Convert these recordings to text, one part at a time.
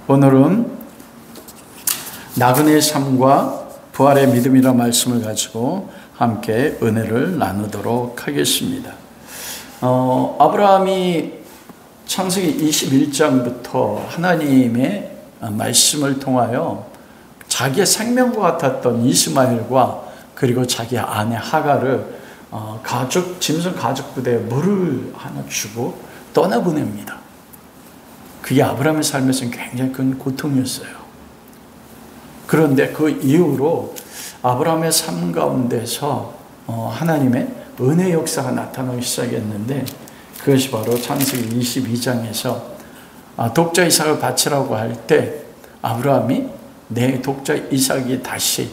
오늘은 나그네의 삶과 부활의 믿음이라는 말씀을 가지고 함께 은혜를 나누도록 하겠습니다. 아브라함이 창세기 21장부터 하나님의 말씀을 통하여 자기의 생명과 같았던 이스마엘과 그리고 자기 아내 하갈을 짐승 가죽 부대에 물을 하나 주고 떠나보냅니다. 그게 아브라함의 삶에서는 굉장히 큰 고통이었어요. 그런데 그 이후로 아브라함의 삶 가운데서 하나님의 은혜 역사가 나타나기 시작했는데, 그것이 바로 창세기 22장에서 독자 이삭을 바치라고 할 때 아브라함이 내 독자 이삭이 다시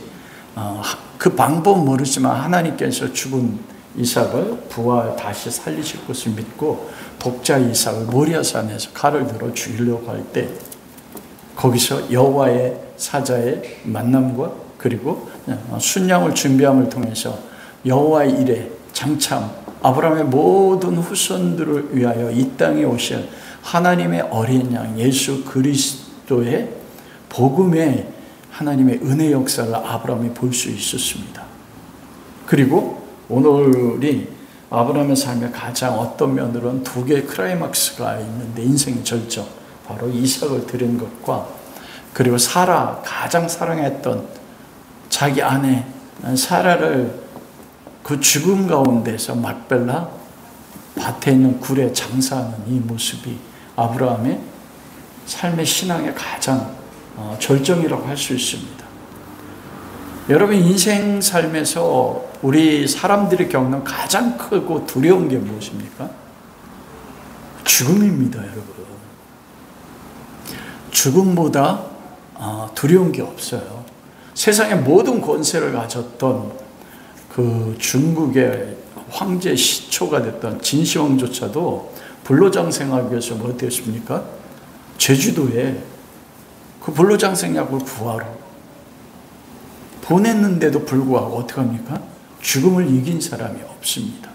그 방법은 모르지만 하나님께서 죽은 이삭을 부활 다시 살리실 것을 믿고 독자 이삭을 모리아산에서 칼을 들어 죽이려고 할 때 거기서 여호와의 사자의 만남과 그리고 순양을 준비함을 통해서 여호와의 일에 장참 아브라함의 모든 후손들을 위하여 이 땅에 오실 하나님의 어린 양 예수 그리스도의 복음의 하나님의 은혜 역사를 아브라함이 볼 수 있었습니다. 그리고 오늘이 아브라함의 삶의 가장 어떤 면으로는 두 개의 클라이막스가 있는데, 인생의 절정, 바로 이삭을 드린 것과 그리고 사라, 가장 사랑했던 자기 아내 사라를 그 죽음 가운데서 막벨라 밭에 있는 굴에 장사하는 이 모습이 아브라함의 삶의 신앙의 가장 절정이라고 할 수 있습니다. 여러분, 인생 삶에서 우리 사람들이 겪는 가장 크고 두려운 게 무엇입니까? 죽음입니다, 여러분. 죽음보다 두려운 게 없어요. 세상의 모든 권세를 가졌던 그 중국의 황제 시초가 됐던 진시황조차도 불로장생하기 위해서 뭐 어땠습니까? 제주도에 그 불로장생약을 구하러 보냈는데도 불구하고 어떻게 합니까? 죽음을 이긴 사람이 없습니다.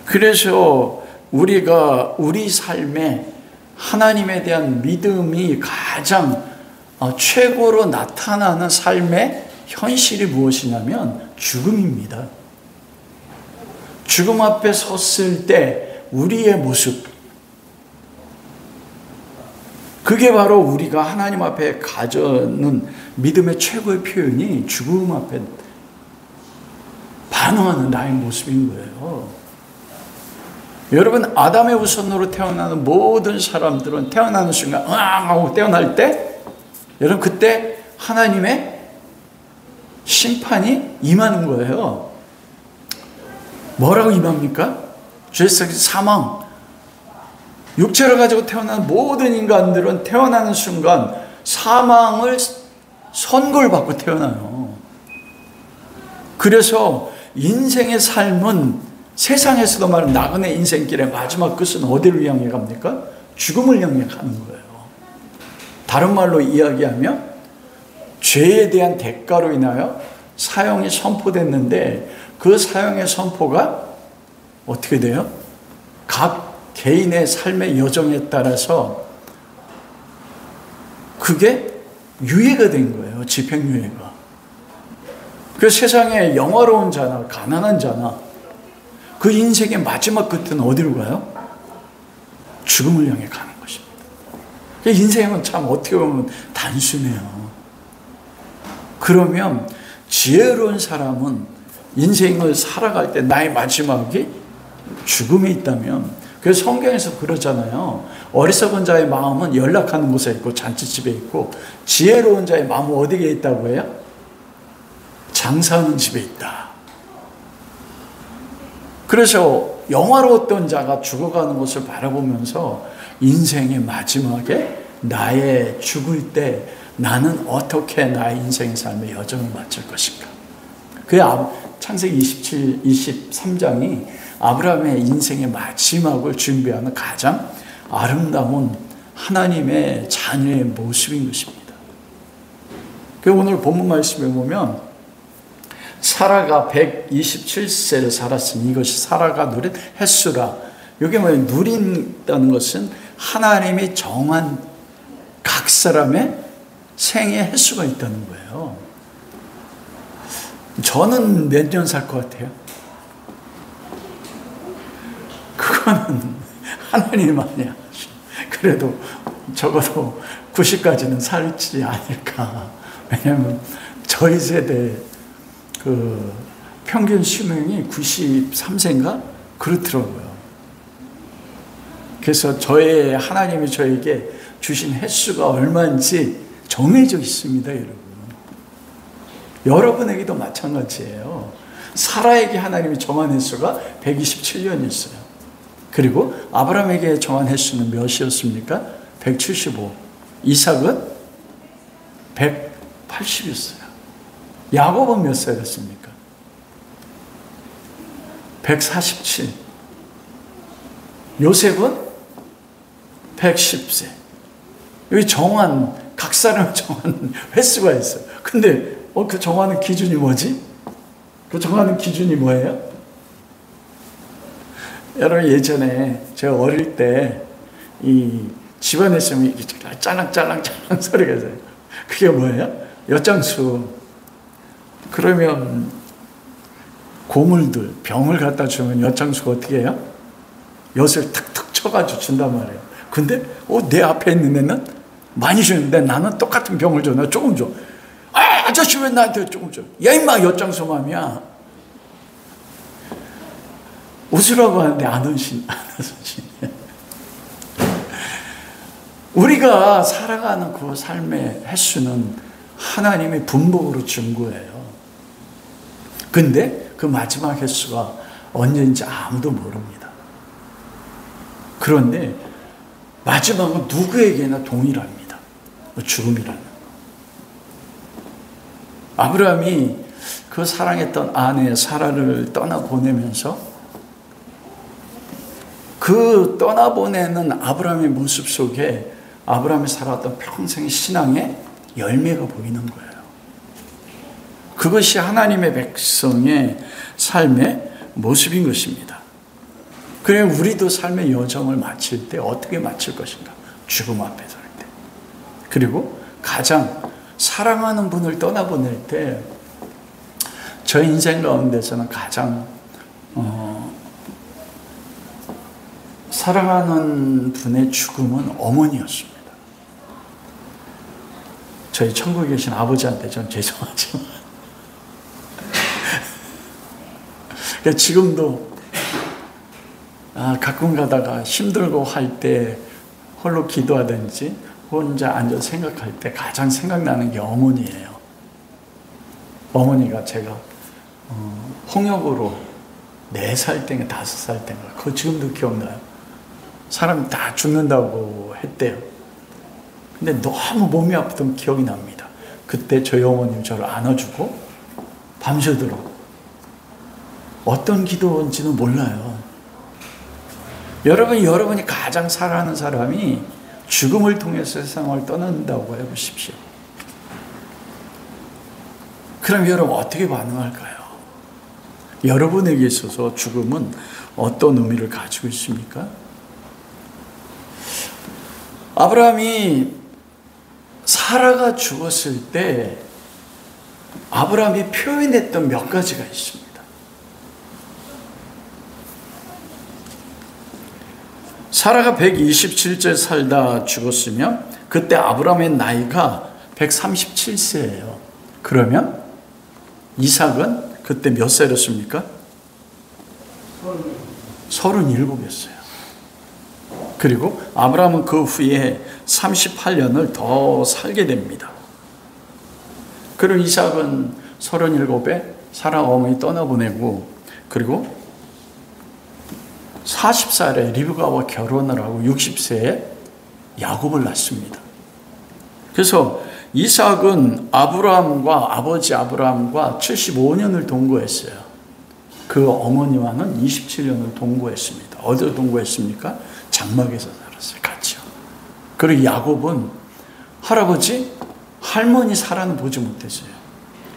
그래서 우리가 우리 삶에 하나님에 대한 믿음이 가장 최고로 나타나는 삶의 현실이 무엇이냐면 죽음입니다. 죽음 앞에 섰을 때 우리의 모습, 그게 바로 우리가 하나님 앞에 가져는 믿음의 최고의 표현이 죽음 앞에 반응하는 나의 모습인 거예요. 여러분, 아담의 후손으로 태어나는 모든 사람들은 태어나는 순간 으앙 하고 태어날 때, 여러분 그때 하나님의 심판이 임하는 거예요. 뭐라고 임합니까? 죄의 사망. 육체를 가지고 태어나는 모든 인간들은 태어나는 순간 사망을 선고를 받고 태어나요. 그래서 인생의 삶은 세상에서도 말하는 나그네 인생길의 마지막 끝은 어디를 향해 갑니까? 죽음을 향해 가는 거예요. 다른 말로 이야기하면 죄에 대한 대가로 인하여 사형이 선포됐는데, 그 사형의 선포가 어떻게 돼요? 각 개인의 삶의 여정에 따라서 그게 유예가 된 거예요. 집행유예가. 그 세상에 영화로운 자나 가난한 자나 그 인생의 마지막 끝은 어디로 가요? 죽음을 향해 가는 것입니다. 인생은 참 어떻게 보면 단순해요. 그러면 지혜로운 사람은 인생을 살아갈 때 나의 마지막이 죽음에 있다면, 그래서 성경에서 그러잖아요. 어리석은 자의 마음은 연락하는 곳에 있고 잔치집에 있고, 지혜로운 자의 마음은 어디에 있다고 해요? 장사하는 집에 있다. 그래서 영화로웠던 자가 죽어가는 것을 바라보면서 인생의 마지막에 나의 죽을 때 나는 어떻게 나의 인생의 삶의 여정을 마칠 것인가. 그게 창세기 23장이 아브라함의 인생의 마지막을 준비하는 가장 아름다운 하나님의 자녀의 모습인 것입니다. 오늘 본문 말씀에 보면 사라가 127세를 살았으니 이것이 사라가 누린 햇수라. 이게 뭐예요? 누린다는 것은 하나님이 정한 각 사람의 생애 횟수가 있다는 거예요. 저는 몇 년 살 것 같아요? 그거는 하나님 아니야. 그래도 적어도 90까지는 살지 않을까. 왜냐하면 저희 세대 그 평균 수명이 93세인가? 그렇더라고요. 그래서 하나님이 저에게 주신 횟수가 얼마인지 정해져 있습니다, 여러분. 여러분에게도 마찬가지예요. 사라에게 하나님이 정한 횟수가 127년이었어요. 그리고 아브라함에게 정한 횟수는 몇이었습니까? 175. 이삭은 180이었어요. 야곱은 몇 살이었습니까? 147. 요셉은 110세. 여기 각 사람 정한 횟수가 있어요. 근데 그 정하는 기준이 뭐지? 그 정하는 기준이 뭐예요? 여러분, 예전에 제가 어릴 때 이 집안에서 짤랑짤랑 소리가 있어요. 그게 뭐예요? 엿장수. 그러면 고물들, 병을 갖다 주면 엿장수가 어떻게 해요? 엿을 탁탁 쳐가지고 준단 말이에요. 근데 내 앞에 있는 애는 많이 주는데 나는 똑같은 병을 줘. 나 조금 줘. 아저씨 왜 나한테 조금 줘? 야 임마, 엿장수 맘이야. 웃으라고 하는데 안 웃으시네. 우리가 살아가는 그 삶의 횟수는 하나님의 분복으로 준 거예요. 근데 그 마지막 횟수가 언제인지 아무도 모릅니다. 그런데 마지막은 누구에게나 동일합니다. 죽음이라는 거. 아브라함이 그 사랑했던 아내 사라를 떠나보내면서 그 떠나보내는 아브라함의 모습 속에 아브라함이 살아왔던 평생의 신앙의 열매가 보이는 거예요. 그것이 하나님의 백성의 삶의 모습인 것입니다. 그래, 우리도 삶의 여정을 마칠 때 어떻게 마칠 것인가? 죽음 앞에 설 때. 그리고 가장 사랑하는 분을 떠나보낼 때 저 인생 가운데서는 가장 사랑하는 분의 죽음은 어머니였습니다. 저희 천국에 계신 아버지한테 전 죄송하지만 지금도 가끔 가다가 힘들고 할 때 홀로 기도하든지 혼자 앉아 생각할 때 가장 생각나는 게 어머니예요. 어머니가 제가 홍역으로 4살 때인가 5살 때인가, 그거 지금도 기억나요. 사람이 다 죽는다고 했대요. 근데 너무 몸이 아프던 기억이 납니다. 그때 저희 어머님 저를 안아주고 밤새도록 어떤 기도인지는 몰라요. 여러분이 가장 사랑하는 사람이 죽음을 통해서 세상을 떠난다고 해보십시오. 그럼 여러분 어떻게 반응할까요? 여러분에게 있어서 죽음은 어떤 의미를 가지고 있습니까? 아브라함이 사라가 죽었을 때 아브라함이 표현했던 몇 가지가 있습니다. 사라가 127째 살다 죽었으면 그때 아브라함의 나이가 137세예요. 그러면 이삭은 그때 몇 살이었습니까? 37이었어요. 그리고 아브라함은 그 후에 38년을 더 살게 됩니다. 그리고 이삭은 37에 사라 어머니 떠나보내고, 그리고 40살에 리브가와 결혼을 하고 60세에 야곱을 낳습니다. 그래서 이삭은 아버지 아브라함과 75년을 동거했어요. 그 어머니와는 27년을 동거했습니다. 어디서 동거했습니까? 장막에서 살았어요. 같이요. 그리고 야곱은 할머니 사라는 보지 못했어요.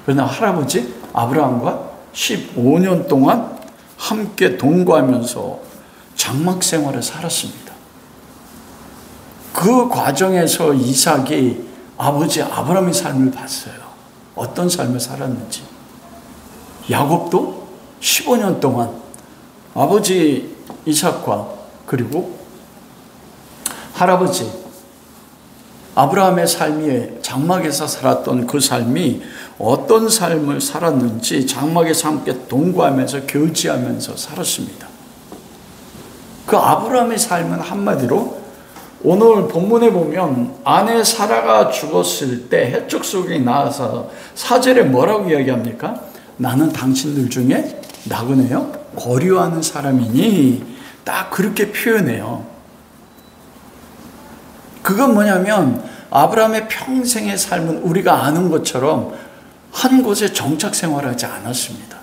그러나 할아버지 아브라함과 15년 동안 함께 동거하면서 장막 생활을 살았습니다. 그 과정에서 이삭이 아버지 아브라함의 삶을 봤어요. 어떤 삶을 살았는지. 야곱도 15년 동안 아버지 이삭과 그리고 할아버지 아브라함의 삶이 장막에서 살았던 그 삶이 어떤 삶을 살았는지 장막에서 함께 동거하면서 교제하면서 살았습니다. 그 아브라함의 삶은 한마디로 오늘 본문에 보면 아내 사라가 죽었을 때 해적 속에 나와서 4절에 뭐라고 이야기합니까? 나는 당신들 중에 나그네요 거류하는 사람이니 딱 그렇게 표현해요. 그건 뭐냐면 아브라함의 평생의 삶은 우리가 아는 것처럼 한 곳에 정착 생활하지 않았습니다.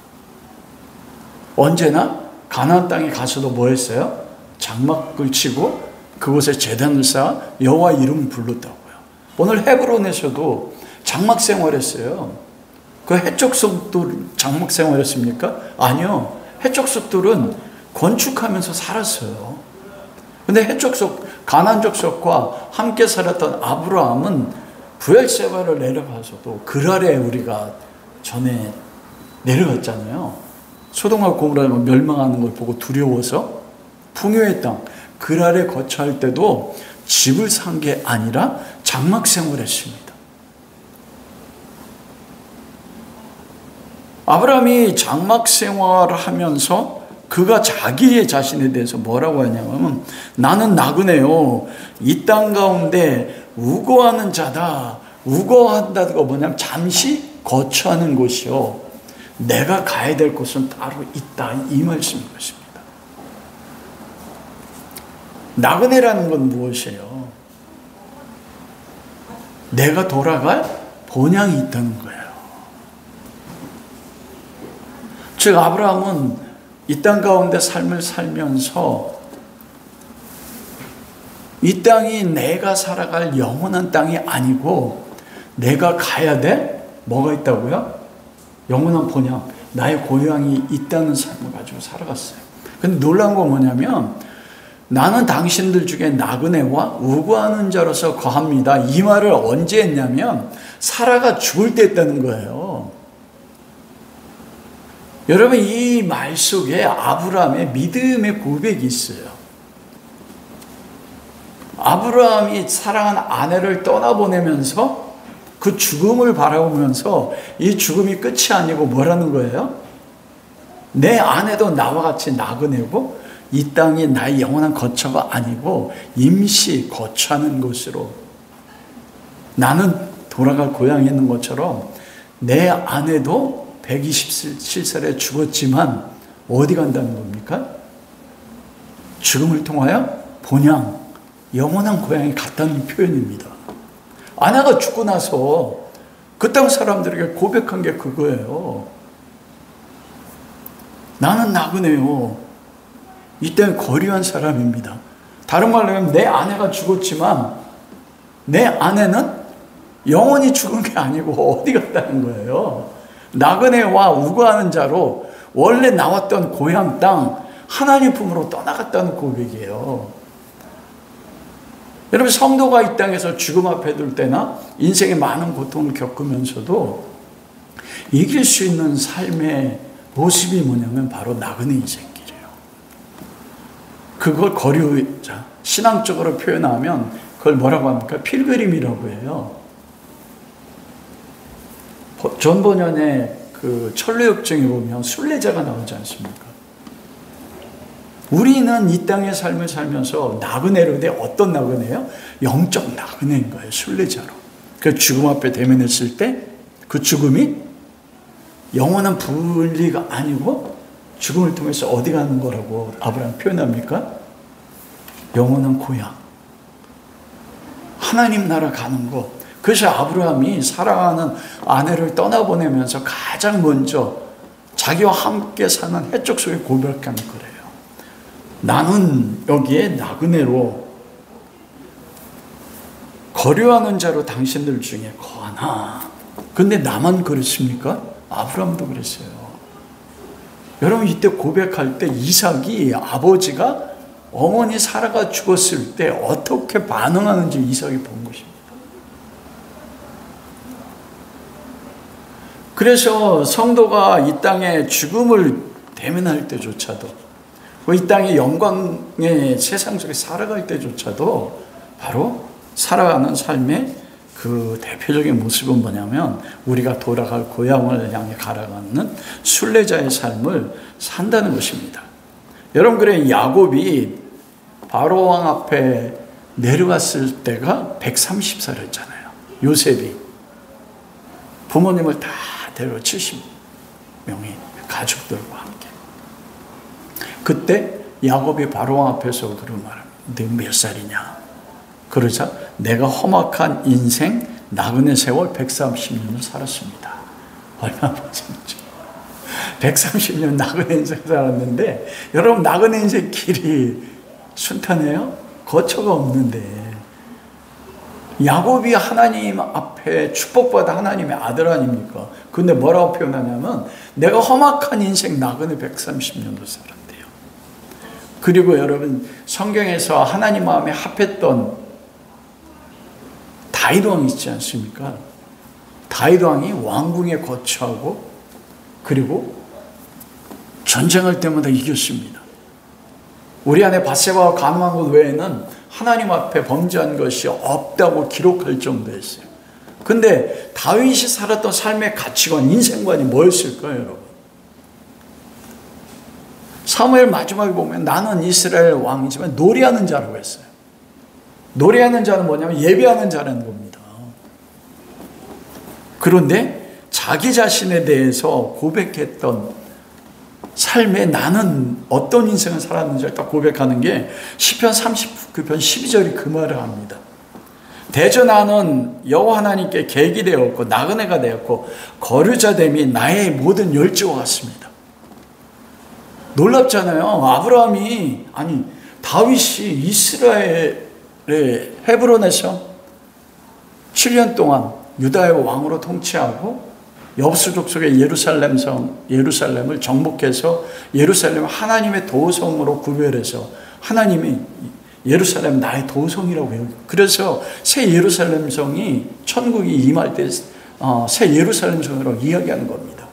언제나 가나안 땅에 가서도 뭐 했어요? 장막을 치고 그곳에 제단을 쌓아 여호와 이름을 불렀다고요. 오늘 헤브론에서도 장막 생활했어요. 그 해적족들 장막 생활했습니까? 아니요. 해적족들은 건축하면서 살았어요. 근데 해적족 가나안 족속과 함께 살았던 아브라함은 브엘세바를 내려가서도 그랄에 우리가 전에 내려갔잖아요. 소돔과 고모라가 멸망하는 걸 보고 두려워서 풍요의 땅 그랄에 거처할 때도 집을 산 게 아니라 장막 생활했습니다. 아브라함이 장막 생활을 하면서 그가 자기의 자신에 대해서 뭐라고 하냐면 나는 나그네요. 이 땅 가운데 우거하는 자다. 우거한다가 뭐냐면 잠시 거처하는 곳이요. 내가 가야 될 곳은 따로 있다. 이 말씀인 것입니다. 나그네라는 건 무엇이에요? 내가 돌아갈 본향이 있다는 거예요. 즉 아브라함은 이 땅 가운데 삶을 살면서 이 땅이 내가 살아갈 영원한 땅이 아니고 내가 가야 될 뭐가 있다고요? 영원한 본향, 나의 고향이 있다는 삶을 가지고 살아갔어요. 근데 놀라운 건 뭐냐면 나는 당신들 중에 나그네와 우거하는 자로서 거합니다. 이 말을 언제 했냐면 사라가 죽을 때 했다는 거예요. 여러분 이 말 속에 아브라함의 믿음의 고백이 있어요. 아브라함이 사랑한 아내를 떠나보내면서 그 죽음을 바라보면서 이 죽음이 끝이 아니고 뭐라는 거예요? 내 아내도 나와 같이 나그네고 이 땅이 나의 영원한 거처가 아니고 임시 거처하는 곳으로 나는 돌아갈 고향에 있는 것처럼 내 아내도 127살에 죽었지만 어디 간다는 겁니까? 죽음을 통하여 본향, 영원한 고향에 갔다는 표현입니다. 아내가 죽고 나서 그 땅 사람들에게 고백한 게 그거예요. 나는 나그네요. 이 땅에 거류한 사람입니다. 다른 말로 하면 내 아내가 죽었지만 내 아내는 영원히 죽은 게 아니고 어디 갔다는 거예요. 나그네와 우거하는 자로 원래 나왔던 고향 땅 하나님 품으로 떠나갔다는 고백이에요. 여러분 성도가 이 땅에서 죽음 앞에 둘 때나 인생의 많은 고통을 겪으면서도 이길 수 있는 삶의 모습이 뭐냐면 바로 나그네 인생길이에요. 그걸 거류자 신앙적으로 표현하면 그걸 뭐라고 합니까? 필그림이라고 해요. 존 버년의 그 천루역정에 보면 순례자가 나오지 않습니까? 우리는 이 땅의 삶을 살면서 나그네로 돼 어떤 나그네요? 영적 나그네인 거예요. 순례자로. 그 죽음 앞에 대면했을 때 그 죽음이 영원한 분리가 아니고 죽음을 통해서 어디 가는 거라고 아브라함 표현합니까? 영원한 고향. 하나님 나라 가는 것. 그래서 아브라함이 사랑하는 아내를 떠나보내면서 가장 먼저 자기와 함께 사는 해적 속에 고백하는 거래요. 나는 여기에 나그네로 거류하는 자로 당신들 중에 거하나. 근데 나만 그랬습니까? 아브라함도 그랬어요. 여러분 이때 고백할 때 이삭이 아버지가 어머니 사라가 죽었을 때 어떻게 반응하는지 이삭이 본 것입니다. 그래서 성도가 이 땅에 죽음을 대면할 때조차도, 이 땅의 영광의 세상 속에 살아갈 때조차도 바로 살아가는 삶의 그 대표적인 모습은 뭐냐면 우리가 돌아갈 고향을 향해 가라가는 순례자의 삶을 산다는 것입니다. 여러분, 그래 야곱이 바로왕 앞에 내려갔을 때가 130살이었잖아요. 요셉이 부모님을 다 데려 70명이 가족들과 함께. 그때 야곱이 바로왕 앞에서 그런 말을, 너 몇 살이냐? 그러자 내가 험악한 인생 나그네 세월 130년을 살았습니다. 얼마나 멋있죠. 130년 나그네 인생 살았는데, 여러분, 나그네 인생 길이 순탄해요? 거처가 없는데, 야곱이 하나님 앞에 축복받아 하나님의 아들 아닙니까? 근데 뭐라고 표현하냐면 내가 험악한 인생 나그네 130년도 살았대요. 그리고 여러분, 성경에서 하나님 마음에 합했던 다윗 왕이 있지 않습니까? 다윗 왕이 왕궁에 거처하고 그리고 전쟁할 때마다 이겼습니다. 우리 안에 밧세바와 가늠한 것 외에는 하나님 앞에 범죄한 것이 없다고 기록할 정도였어요. 근데 다윗이 살았던 삶의 가치관, 인생관이 뭐였을까요, 여러분? 사무엘 마지막에 보면 나는 이스라엘 왕이지만 노래하는 자라고 했어요. 노래하는 자는 뭐냐면 예배하는 자라는 겁니다. 그런데 자기 자신에 대해서 고백했던 삶에 나는 어떤 인생을 살았는지를 딱 고백하는 게 시편 39편 12절이 그 말을 합니다. 대저 나는 여호와 하나님께 객이 되었고 나그네가 되었고 거류자됨이 나의 모든 열조와 같습니다. 놀랍잖아요. 아브라함이, 아니 다윗이 이스라엘의 헤브론에서 7년 동안 유다의 왕으로 통치하고 여부수 족속의 예루살렘을 정복해서 예루살렘을 하나님의 도성으로 구별해서 하나님이 예루살렘 나의 도성이라고 해요. 그래서 새 예루살렘 성이 천국이 임할 때 새 예루살렘 성으로 이야기하는 겁니다.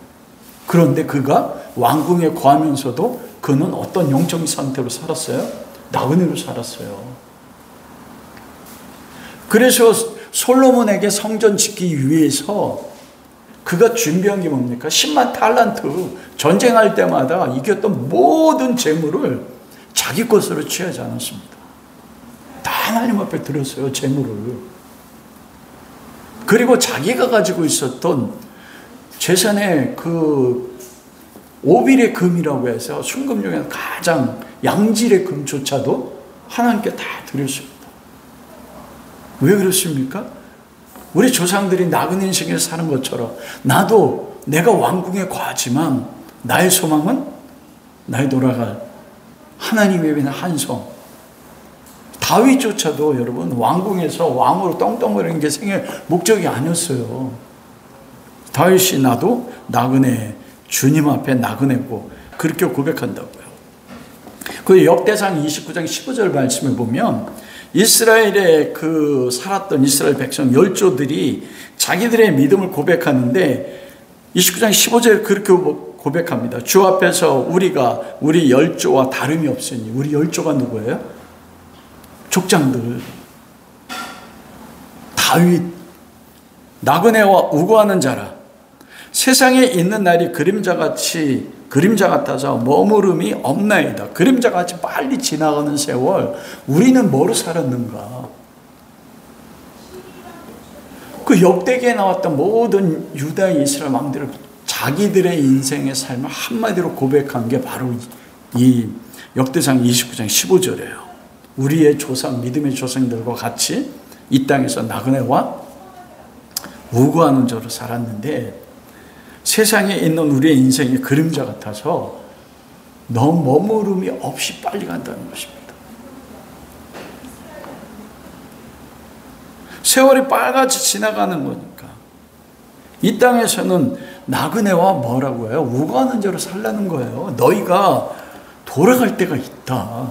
그런데 그가 왕궁에 거하면서도 그는 어떤 영적인 상태로 살았어요? 나그네로 살았어요. 그래서 솔로몬에게 성전 짓기 위해서 그가 준비한 게 뭡니까? 10만 탈란트, 전쟁할 때마다 이겼던 모든 재물을 자기 것으로 취하지 않았습니다. 다 하나님 앞에 드렸어요, 재물을. 그리고 자기가 가지고 있었던 재산의 그 오빌의 금이라고 해서 순금 중에 가장 양질의 금조차도 하나님께 다 드렸습니다. 왜 그렇습니까? 우리 조상들이 나그네 인생을 사는 것처럼 나도 내가 왕궁에 거하지만 나의 소망은 나의 돌아갈 하나님의 위한 한성. 다윗조차도 여러분 왕궁에서 왕으로 떵떵거리는 게 생애 목적이 아니었어요. 다윗이 나도 나그네, 주님 앞에 나그네고 그렇게 고백한다고요. 그 역대상 29장 15절 말씀을 보면 이스라엘에 그 살았던 이스라엘 백성 열조들이 자기들의 믿음을 고백하는데 29장 15절에 그렇게 고백합니다. 주 앞에서 우리가 우리 열조와 다름이 없으니. 우리 열조가 누구예요? 족장들. 다윗, 나그네와 우고하는 자라. 세상에 있는 날이 그림자 같아서 머무름이 없나이다. 그림자같이 빨리 지나가는 세월, 우리는 뭐로 살았는가? 그 역대기에 나왔던 모든 유다의 이스라엘 왕들을 자기들의 인생의 삶을 한마디로 고백한 게 바로 이 역대상 29장 15절이에요. 우리의 조상, 믿음의 조상들과 같이 이 땅에서 나그네와 우고하는 자로 살았는데 세상에 있는 우리의 인생이 그림자 같아서 너무 머무름이 없이 빨리 간다는 것입니다. 세월이 빨갛게 지나가는 거니까 이 땅에서는 나그네와 뭐라고 해요? 우고하는 자로 살라는 거예요. 너희가 돌아갈 때가 있다.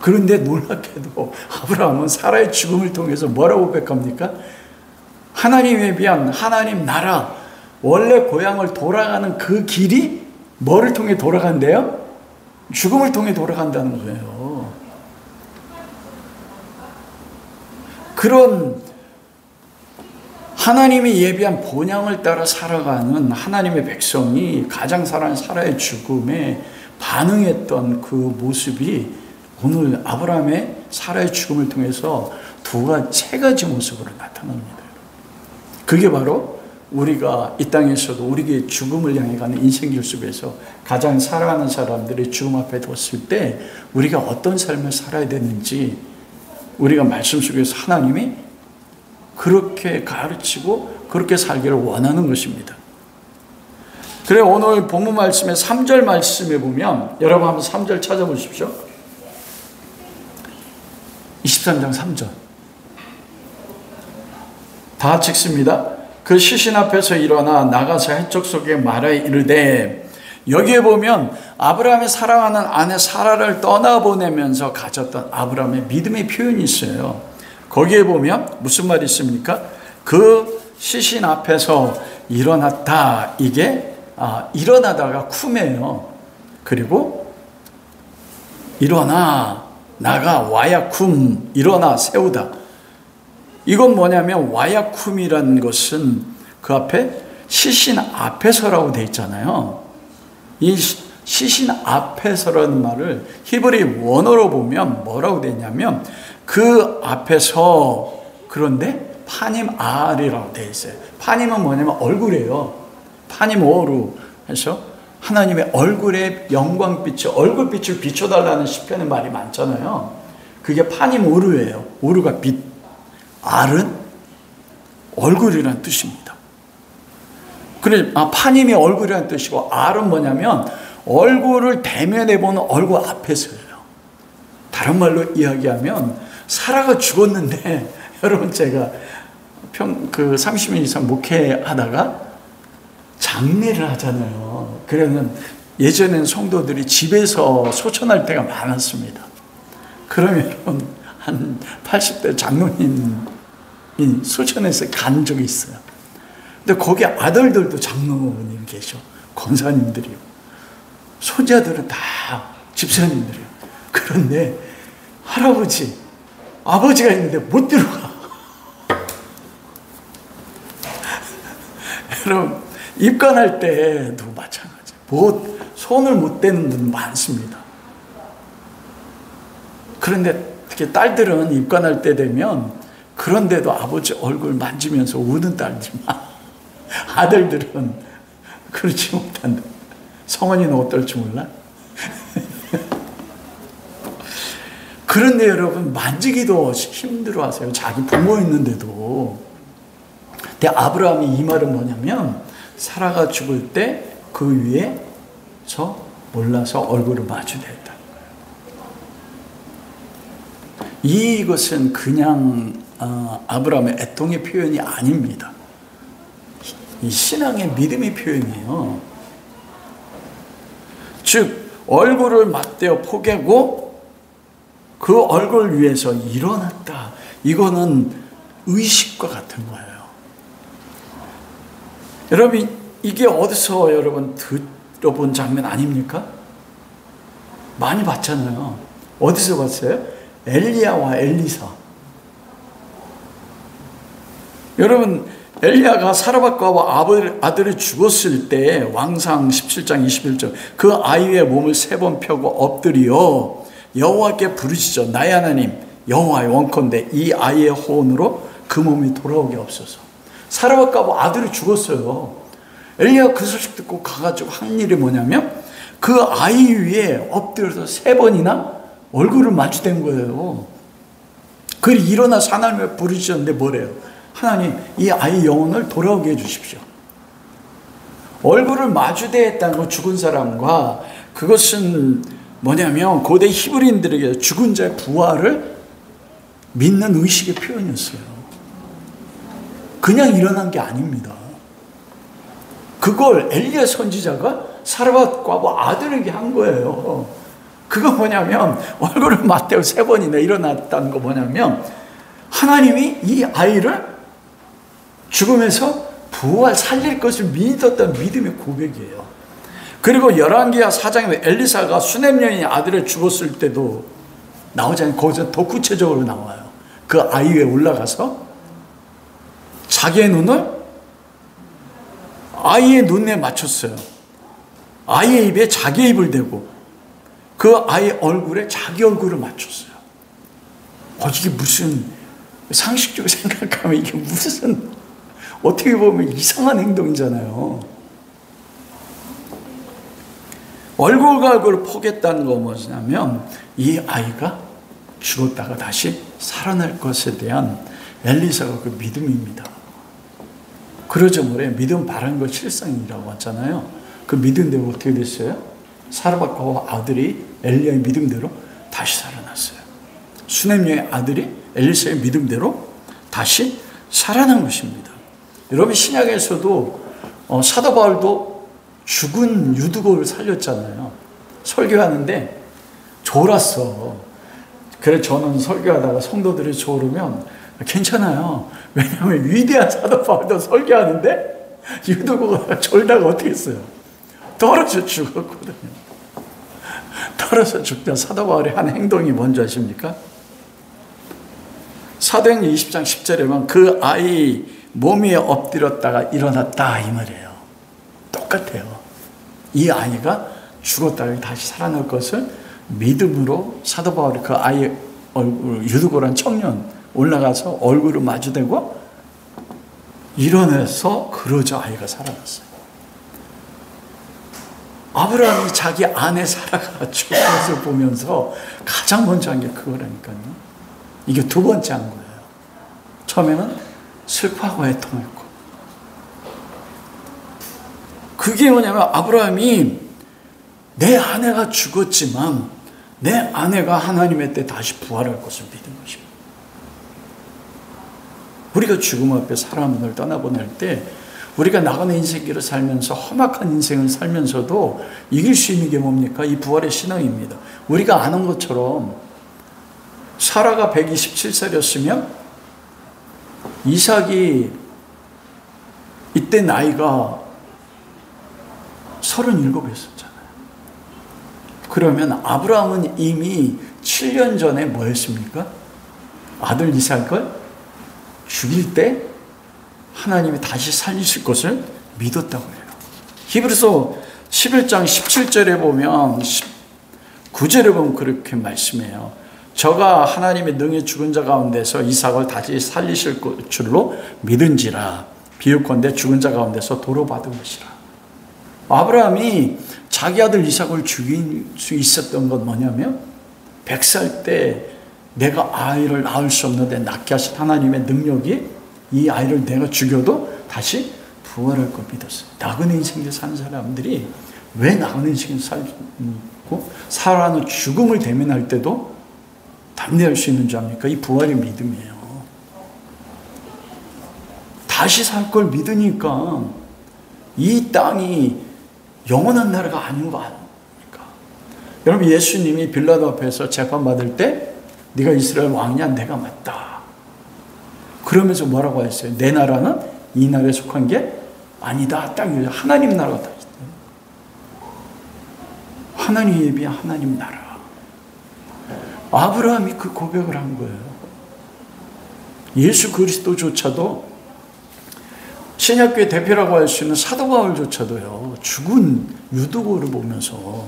그런데 놀랍게도 아브라함은 사라의 죽음을 통해서 뭐라고 고백합니까? 하나님에 비한 하나님 나라, 원래 고향을 돌아가는 그 길이 뭐를 통해 돌아간대요? 죽음을 통해 돌아간다는 거예요. 그런 하나님이 예비한 본향을 따라 살아가는 하나님의 백성이 가장 사랑하는 사라의 죽음에 반응했던 그 모습이 오늘 아브라함의 사라의 죽음을 통해서 세 가지 모습으로 나타납니다. 그게 바로 우리가 이 땅에서도 우리의 죽음을 향해 가는 인생길 속에서 가장 사랑하는 사람들이 죽음 앞에 뒀을 때 우리가 어떤 삶을 살아야 되는지 우리가 말씀 속에서 하나님이 그렇게 가르치고 그렇게 살기를 원하는 것입니다. 그래 오늘 본문 말씀의 3절 말씀에 보면 여러분 한번 3절 찾아보십시오. 23장 3절 다 같이 읽습니다. 그 시신 앞에서 일어나 나가서 해적 속에 말하여 이르되, 여기에 보면 아브라함이 사랑하는 아내 사라를 떠나보내면서 가졌던 아브라함의 믿음의 표현이 있어요. 거기에 보면 무슨 말이 있습니까? 그 시신 앞에서 일어났다. 이게 일어나다가 쿰이에요. 그리고 일어나 나가 와야 쿰, 일어나 세우다. 이건 뭐냐면 와야 쿰이라는 것은 그 앞에 시신 앞에서라고 되어 있잖아요. 이 시신 앞에서라는 말을 히브리 원어로 보면 뭐라고 되어 있냐면 그 앞에서, 그런데 파님 알이라고 되어 있어요. 파님은 뭐냐면 얼굴이에요. 파님 오루 해서 하나님의 얼굴에 영광빛이, 얼굴빛을 비춰달라는 시편의 말이 많잖아요. 그게 파님 오루예요. 오루가 빛, 알은 얼굴이라는 뜻입니다. 그래, 파님이 얼굴이라는 뜻이고 알은 뭐냐면 얼굴을 대면해 보는 얼굴 앞에서예요. 다른 말로 이야기하면 사라가 죽었는데 여러분 제가 30년 이상 목회하다가 장례를 하잖아요. 그러면 예전에는 성도들이 집에서 소천할 때가 많았습니다. 그러면 한 80대 장로님이 소천에서 간 적이 있어요. 근데 거기 아들들도 장로님 계셔. 권사님들이요. 손자들은 다 집사님들이요. 그런데 아버지가 있는데 못 들어가. 여러분, 입관할 때도 마찬가지. 손을 못 대는 분 많습니다. 그런데 특히 딸들은 입관할 때 되면 그런데도 아버지 얼굴 만지면서 우는 딸들만, 아들들은 그렇지 못한다. 성원이는 어떨지 몰라? 그런데 여러분 만지기도 힘들어 하세요. 자기 부모 있는데도. 근데 아브라함이 이 말은 뭐냐면 사라가 죽을 때 그 위에서 몰라서 얼굴을 마주댔다. 이것은 그냥 아브라함의 애통의 표현이 아닙니다. 이 신앙의 믿음의 표현이에요. 즉 얼굴을 맞대어 포개고 그 얼굴 위에서 일어났다. 이거는 의식과 같은 거예요. 여러분 이게 어디서 여러분 들어본 장면 아닙니까? 많이 봤잖아요. 어디서 봤어요? 엘리야와 엘리사. 여러분 엘리야가 사라밧과 아들이 죽었을 때 왕상 17장 21절 그 아이의 몸을 3번 펴고 엎드려 여호와께 부르시죠. 나의 하나님 여호와의 원컨대 이 아이의 호언으로 그 몸이 돌아오게 없소서. 사라밧과 아들이 죽었어요. 엘리야가 그 소식 듣고 가가지고 한 일이 뭐냐면 그 아이 위에 엎드려서 3번이나 얼굴을 마주댄 거예요. 그리고 일어나서 하나님을 부르셨는데 뭐래요? 하나님 이 아이 영혼을 돌아오게 해주십시오. 얼굴을 마주대했다는 건 죽은 사람과, 그것은 뭐냐면 고대 히브리인들에게 죽은 자의 부활을 믿는 의식의 표현이었어요. 그냥 일어난 게 아닙니다. 그걸 엘리야 선지자가 사라밧과 아들에게 한 거예요. 그거 뭐냐면 얼굴을 맞대고 3번이나 일어났다는 거 뭐냐면 하나님이 이 아이를 죽음에서 부활 살릴 것을 믿었던 믿음의 고백이에요. 그리고 열왕기하 4장에 엘리사가 수넴 여인의 아들을 죽었을 때도 나오잖아요. 거기서 더 구체적으로 나와요. 그 아이 위에 올라가서 자기의 눈을 아이의 눈에 맞췄어요. 아이의 입에 자기의 입을 대고 그 아이 얼굴에 자기 얼굴을 맞췄어요. 이게 무슨, 상식적으로 생각하면 이게 무슨, 어떻게 보면 이상한 행동이잖아요. 얼굴과 얼굴을 포겠다는 거 뭐냐면 이 아이가 죽었다가 다시 살아날 것에 대한 엘리사가 그 믿음입니다. 그러죠 뭐래, 믿음 바른 것 실상이라고 하잖아요. 그 믿음대로 어떻게 됐어요? 사르밧과 아들이 엘리야의 믿음대로 다시 살아났어요. 수넴의 아들이 엘리사의 믿음대로 다시 살아난 것입니다. 여러분 신약에서도 사도 바울도 죽은 유두고를 살렸잖아요. 설교하는데 졸았어. 그래 저는 설교하다가 성도들이 졸으면 괜찮아요. 왜냐하면 위대한 사도 바울도 설교하는데 유두고가 졸다가 어떻게 했어요? 떨어져 죽었거든요. 떨어져 죽자 사도 바울이 한 행동이 뭔지 아십니까? 사도행전 20장 10절에 보면 그 아이 몸 위에 엎드렸다가 일어났다 이 말이에요. 똑같아요. 이 아이가 죽었다가 다시 살아날 것을 믿음으로 사도 바울이 그 아이 얼굴, 유두고란 청년 올라가서 얼굴을 마주대고 일어나서 그러자 아이가 살아났어요. 아브라함이 자기 아내 사라가 죽은 것을 보면서 가장 먼저 한 게 그거라니까요. 이게 두 번째 한 거예요. 처음에는 슬퍼하고 애통했고, 그게 뭐냐면 아브라함이 내 아내가 죽었지만 내 아내가 하나님의 때 다시 부활할 것을 믿은 것입니다. 우리가 죽음 앞에 사람을 떠나보낼 때 우리가 나가는 인생길을 살면서 험악한 인생을 살면서도 이길 수 있는 게 뭡니까? 이 부활의 신앙입니다. 우리가 아는 것처럼 사라가 127살이었으면 이삭이 이때 나이가 37이었잖아요. 그러면 아브라함은 이미 7년 전에 뭐 했습니까? 아들 이삭을 죽일 때 하나님이 다시 살리실 것을 믿었다고 해요. 히브리서 11장 17절에 보면 9절에 보면 그렇게 말씀해요. 저가 하나님의 능히 죽은 자 가운데서 이삭을 다시 살리실 줄로 믿은지라 비유컨대 죽은 자 가운데서 도로 받은 것이라. 아브라함이 자기 아들 이삭을 죽일 수 있었던 건 뭐냐면 100살 때 내가 아이를 낳을 수 없는데 낳게 하신 하나님의 능력이 이 아이를 내가 죽여도 다시 부활할 걸 믿었어요. 나그네 인생을 사는 사람들이 왜 나그네 인생을 살고 살아는 죽음을 대면할 때도 담대할 수 있는 줄 압니까? 이 부활의 믿음이에요. 다시 살 걸 믿으니까 이 땅이 영원한 나라가 아닌 거 아닙니까? 여러분 예수님이 빌라도 앞에서 재판받을 때 네가 이스라엘 왕이냐? 내가 맞다. 그러면서 뭐라고 했어요? 내 나라는 이 나라에 속한 게 아니다. 딱 하나님 나라가 다 있어요. 하나님에 비한 하나님 나라. 아브라함이 그 고백을 한 거예요. 예수 그리스도조차도 신약교회 대표라고 할 수 있는 사도 바울조차도요. 죽은 유두고를 보면서,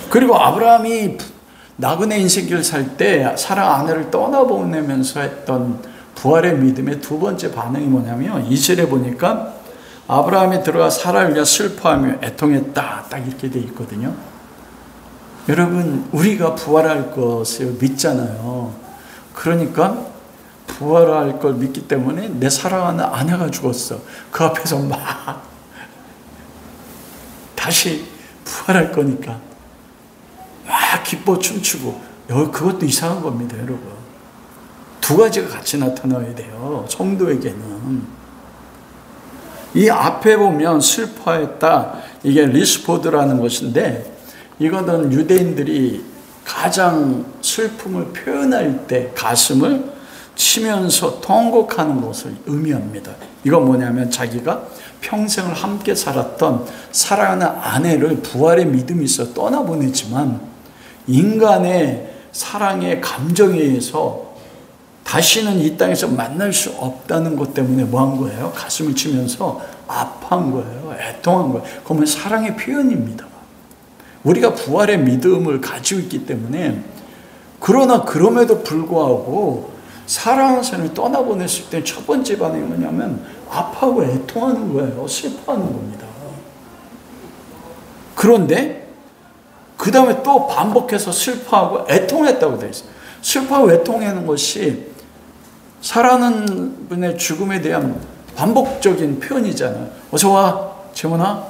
그리고 아브라함이 나그네 인생길을 살 때 사라 아내를 떠나보내면서 했던 부활의 믿음의 두 번째 반응이 뭐냐면 2절에 보니까 아브라함이 들어가 사라를 위해 슬퍼하며 애통했다. 딱 이렇게 돼 있거든요. 여러분 우리가 부활할 것을 믿잖아요. 그러니까 부활할 걸 믿기 때문에 내 사랑하는 아내가 죽었어. 그 앞에서 막 다시 부활할 거니까 막 기뻐 춤추고, 그것도 이상한 겁니다, 여러분. 두 가지가 같이 나타나야 돼요, 성도에게는. 이 앞에 보면 슬퍼했다. 이게 리스포드라는 것인데 이거는 유대인들이 가장 슬픔을 표현할 때 가슴을 치면서 통곡하는 것을 의미합니다. 이건 뭐냐면 자기가 평생을 함께 살았던 사랑하는 아내를 부활의 믿음이 있어 떠나보내지만 인간의 사랑의 감정에 의해서 다시는 이 땅에서 만날 수 없다는 것 때문에 뭐 한 거예요? 가슴을 치면서 아파한 거예요. 애통한 거예요. 그러면 사랑의 표현입니다. 우리가 부활의 믿음을 가지고 있기 때문에 그럼에도 불구하고 사랑하는 사람을 떠나보냈을 때 첫 번째 반응이 뭐냐면 아파하고 애통하는 거예요. 슬퍼하는 겁니다. 그런데 그 다음에 또 반복해서 슬퍼하고 애통했다고 되어 있어요. 슬퍼하고 애통하는 것이 사랑하는 분의 죽음에 대한 반복적인 표현이잖아요. 어서 와, 재문아.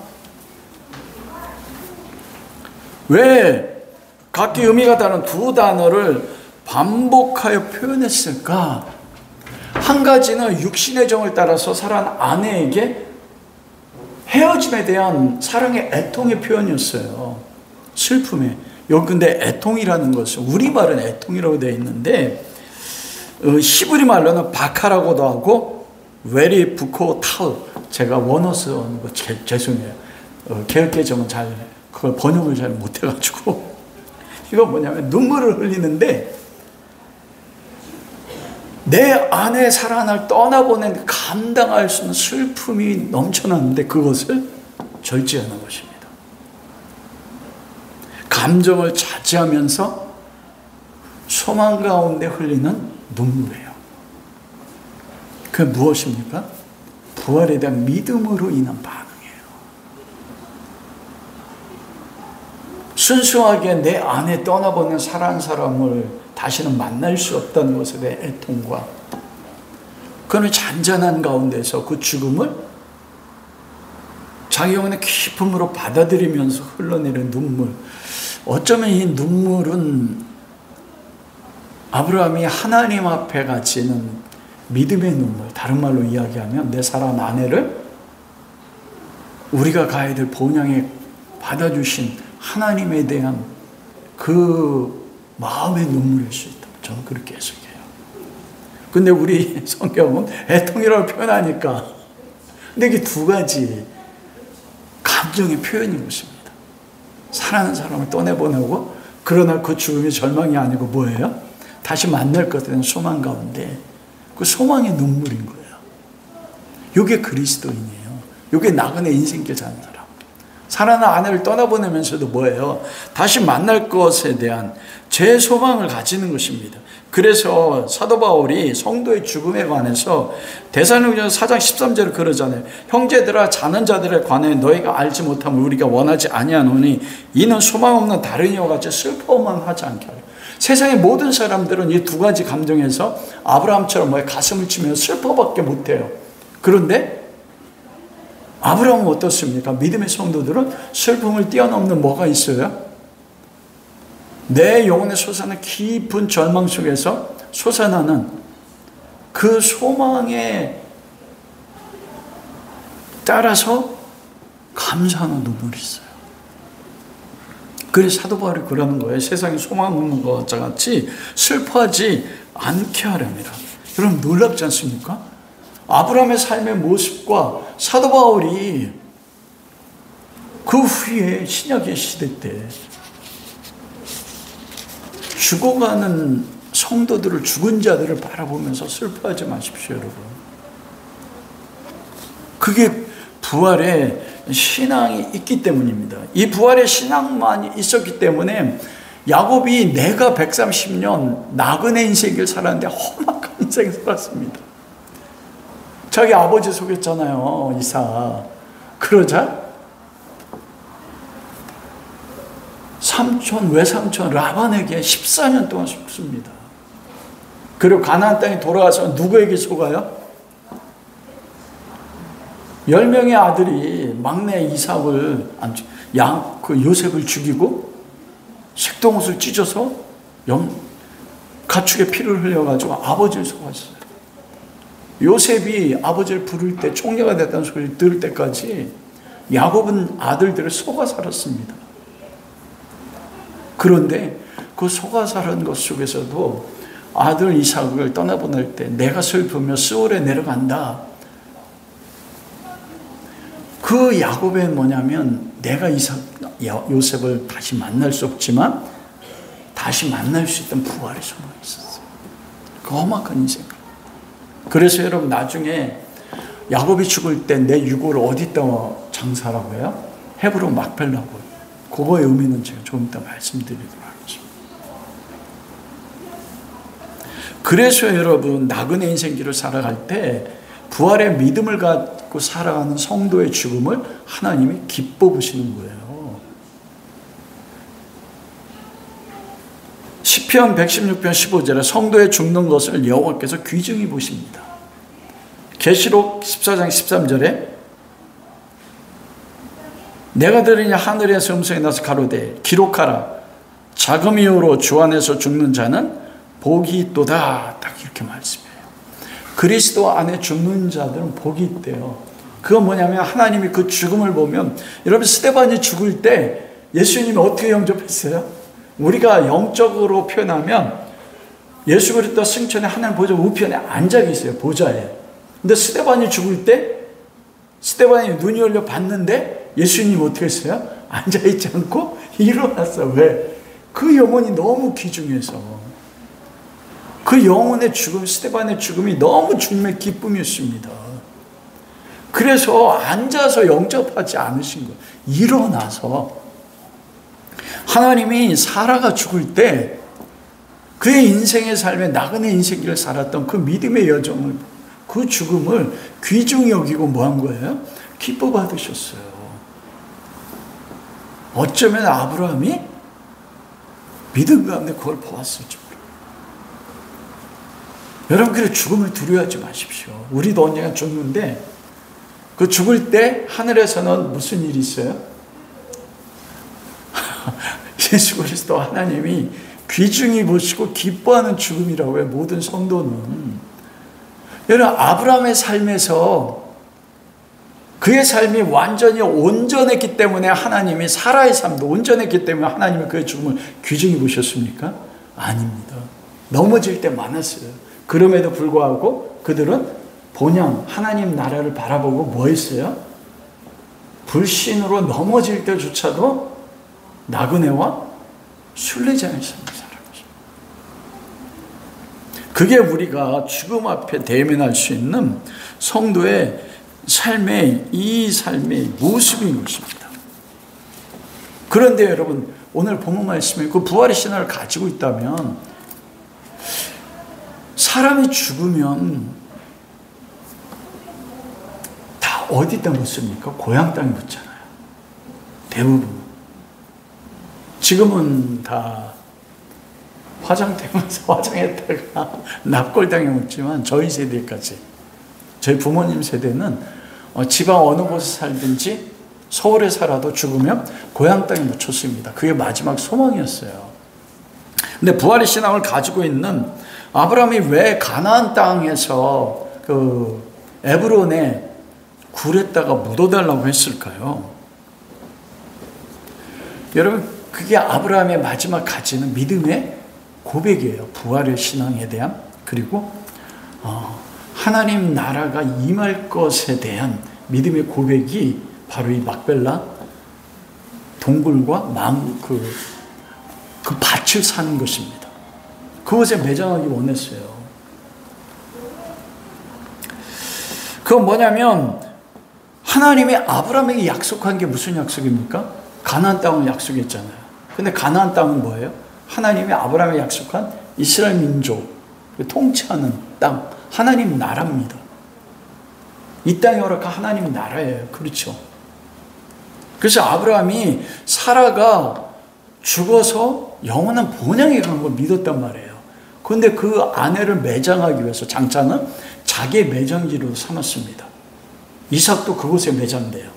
왜 각기 의미가 다른 두 단어를 반복하여 표현했을까? 한 가지는 육신의 정을 따라서 사랑하는 아내에게 헤어짐에 대한 사랑의 애통의 표현이었어요. 슬픔에. 여기 근데 애통이라는 것은 우리말은 애통이라고 되어 있는데 히브리 말로는 바카라고도 하고 웨리 부코 타우. 제가 원어 쓰는 거 죄송해요. 개혁개정은 그걸 번역을 잘 못해가지고 이거 뭐냐면 눈물을 흘리는데 내 아내 사랑을 떠나보낸 감당할 수 있는 슬픔이 넘쳐났는데 그것을 절제하는 것입니다. 감정을 자제하면서 소망 가운데 흘리는 눈물이에요. 그게 무엇입니까? 부활에 대한 믿음으로 인한 반응이에요. 순수하게 내 아내 떠나보낸 사랑하는 사람을 다시는 만날 수 없다는 것에 대한 애통과 그는 잔잔한 가운데서 그 죽음을 자기 영혼의 기쁨으로 받아들이면서 흘러내리는 눈물. 어쩌면 이 눈물은 아브라함이 하나님 앞에 가지는 믿음의 눈물, 다른 말로 이야기하면 내 사랑하는 아내를 우리가 가야 될 본향에 받아주신 하나님에 대한 그 마음의 눈물일 수 있다. 저는 그렇게 해석해요. 근데 우리 성경은 애통이라고 표현하니까 근데 이게 두 가지 감정의 표현인 것입니다. 사랑하는 사람을 떠내보내고 그러나 그 죽음이 절망이 아니고 뭐예요? 다시 만날 것에 대한 소망 가운데 그 소망의 눈물인 거예요. 이게 그리스도인이에요. 이게 나그네 인생길 사는 사람. 사랑하는 아내를 떠나보내면서도 뭐예요? 다시 만날 것에 대한 제 소망을 가지는 것입니다. 그래서 사도 바울이 성도의 죽음에 관해서 데살로니가서 4장 13절에 그러잖아요. 형제들아 자는 자들에 관해 너희가 알지 못함을 우리가 원하지 아니하노니 이는 소망 없는 다른 이와 같이 슬퍼만 하지 않게 하려. 세상의 모든 사람들은 이 두 가지 감정에서 아브라함처럼 가슴을 치며 슬퍼밖에 못해요. 그런데 아브라함은 어떻습니까? 믿음의 성도들은 슬픔을 뛰어넘는 뭐가 있어요? 내 영혼의 솟아나는 깊은 절망 속에서 솟아나는 그 소망에 따라서 감사하는 눈물이 있어요. 그래서 사도 바울이 그러는 거예요. 세상에 소망 없는 것과 같이 슬퍼하지 않게 하렵니다. 여러분 놀랍지 않습니까? 아브라함의 삶의 모습과 사도 바울이 그 후에 신약의 시대 때 죽어가는 성도들을 죽은 자들을 바라보면서 슬퍼하지 마십시오, 여러분. 그게 부활의 신앙이 있기 때문입니다. 이 부활의 신앙만 있었기 때문에 야곱이 내가 130년 나그네 인생을 살았는데 험악한 인생을 살았습니다. 자기 아버지 속였잖아요, 이삭. 그러자 삼촌, 외삼촌 라반에게 14년 동안 속습니다. 그리고 가나안 땅에 돌아와서 누구에게 속아요? 10명의 아들이 막내 이삭을, 요셉을 죽이고 색동옷을 찢어서 가축의 피를 흘려가지고 아버지를 속았어요. 요셉이 아버지를 부를 때, 총리가 됐다는 소리를 들을 때까지 야곱은 아들들을 속아 살았습니다. 그런데 그 속아 살은 것 속에서도 아들 이삭을 떠나보낼 때 내가 슬프며 스올에 내려간다. 그 야곱은 뭐냐면 내가 요셉을 다시 만날 수 없지만 다시 만날 수 있던 부활의 소망이 있었어요. 그 험악한 인생. 그래서 여러분 나중에 야곱이 죽을 때 내 유골을 어디다 장사라고 해요? 헤브론 막펠라고. 그거의 의미는 제가 조금 이따 말씀드리도록 하겠습니다. 그래서 여러분 나그네 인생길을 살아갈 때 부활의 믿음을 갖고 살아가는 성도의 죽음을 하나님이 기뻐 보시는 거예요. 시편 116편 15절에 성도의 죽는 것을 여호와께서 귀중히 보십니다. 계시록 14장 13절에 내가 들으니 하늘에서 음성이 나서 가로되 기록하라 작은 이유로 주 안에서 죽는 자는 복이 있도다. 딱 이렇게 말씀해요. 그리스도 안에 죽는 자들은 복이 있대요. 그건 뭐냐면 하나님이 그 죽음을 보면 여러분 스데반이 죽을 때 예수님이 어떻게 영접했어요? 우리가 영적으로 표현하면 예수 그리스도 승천에 하나님 보좌 우편에 앉아 계세요. 보좌에. 근데 스데반이 죽을 때 스데반이 눈이 열려 봤는데 예수님 어떻게 했어요? 앉아있지 않고 일어났어. 왜? 그 영혼이 너무 귀중해서. 그 영혼의 죽음, 스데반의 죽음이 너무 죽음의 기쁨이었습니다. 그래서 앉아서 영접하지 않으신 거예요. 일어나서 하나님이 사라가 죽을 때 그의 인생의 삶에 나그네 인생길을 살았던 그 믿음의 여정을, 그 죽음을 귀중히 여기고 뭐 한 거예요? 기뻐 받으셨어요. 어쩌면 아브라함이 믿음 가운데 그걸 보았을지 모르겠어요. 여러분, 그래 죽음을 두려워하지 마십시오. 우리도 언젠가 죽는데 그 죽을 때 하늘에서는 무슨 일이 있어요? 예수 그리스도 하나님이 귀중히 보시고 기뻐하는 죽음이라고 해요. 모든 성도는. 여러분, 아브라함의 삶에서 그의 삶이 완전히 온전했기 때문에 하나님이 사라의 삶도 온전했기 때문에 하나님이 그의 죽음을 귀중히 보셨습니까? 아닙니다. 넘어질 때 많았어요. 그럼에도 불구하고 그들은 본향 하나님 나라를 바라보고 뭐 했어요? 불신으로 넘어질 때조차도 나그네와 순례자의 삶을 살아가죠. 그게 우리가 죽음 앞에 대면할 수 있는 성도의 삶의 이 삶의 모습인 것입니다. 그런데 여러분, 오늘 본문 말씀에 그 부활의 신화를 가지고 있다면 사람이 죽으면 다 어디다 묻습니까? 고향 땅에 묻잖아요. 대부분. 지금은 다 화장되면서 화장했다가 납골당에 묻지만 저희 세대까지, 저희 부모님 세대는 지방 어느 곳에 살든지 서울에 살아도 죽으면 고향 땅에 묻혔습니다. 그게 마지막 소망이었어요. 근데 부활의 신앙을 가지고 있는 아브라함이 왜 가나안 땅에서 그 에브론에 굴에다가 묻어달라고 했을까요? 여러분, 그게 아브라함의 마지막 가지는 믿음의 고백이에요. 부활의 신앙에 대한, 그리고 하나님 나라가 임할 것에 대한 믿음의 고백이 바로 이 막벨라 동굴과 그 밭을 사는 것입니다. 그것에 매장하기 원했어요. 그건 뭐냐면 하나님이 아브라함에게 약속한 게 무슨 약속입니까? 가나안 땅을 약속했잖아요. 근데 가나안 땅은 뭐예요? 하나님이 아브라함에게 약속한 이스라엘 민족 통치하는 땅, 하나님 나라입니다. 이 땅이 허락한 하나님 나라예요. 그렇죠? 그래서 아브라함이 사라가 죽어서 영원한 본향에 간 걸 믿었단 말이에요. 그런데 그 아내를 매장하기 위해서 장차는 자기의 매장지로 삼았습니다. 이삭도 그곳에 매장돼요.